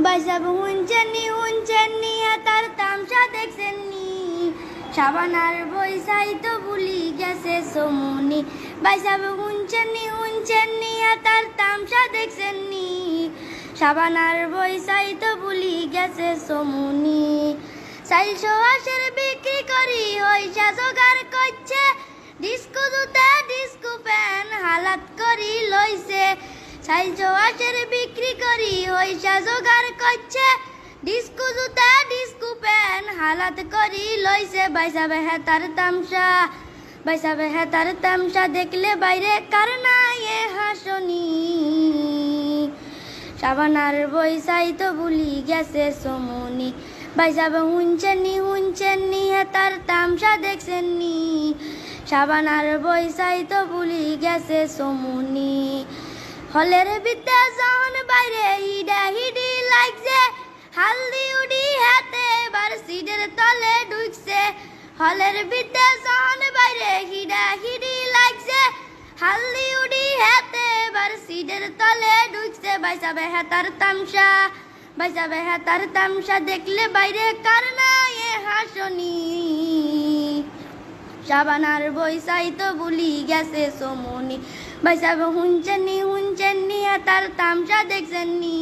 বাইসাব হুঞ্চেননি তার তামসা দেখছেননি সাবানার বৈসাই তো ভুলি গেছে সমুনি বাইসাব হুঞ্চেননি তার তামসা দেখছেননি সাবানার বৈসাই তো ভুলি গেছে সমুনি 480 বিক্রি করি হইসা জোগাড় করছে ডিস্কো জুতা ডিস্কো প্যান হালাত করি লইছে 480 বিক্রি করি হইসা জোগাড় করছে ডিস্কো জুতা ডিস্কো প্যান হালাত করি লইছে বাইসাবে হেতার তামসা দেখলে বাইরে কার নাই এ হাসনি সাবানার বৈসাই তো ভুলি গেছে সমুনি বাইসাবে হুঞ্চেননি হেতার তামসা দেখছেননি সাবানার বৈসাই তো ভুলি গেছে সমুনি হলের বিদ্যা যখন বাইরে হিডি লাগছে হালদি উডি হাতে এবার সিটের তলে ঢুকছে হলের বিদ্যা যখন বাইরে হিডি লাগছে হালদি উডি হাতে এবার সিটের তলে ঢুকছে বাইসাবে হেতার তামসা দেখলে বাইরে কার নাই এ হাসনি সাবানার বৈসাই তো ভুলি গেছে সমুনি বাইসাবে হুঞ্চেননি তার তামসা দেখছেননি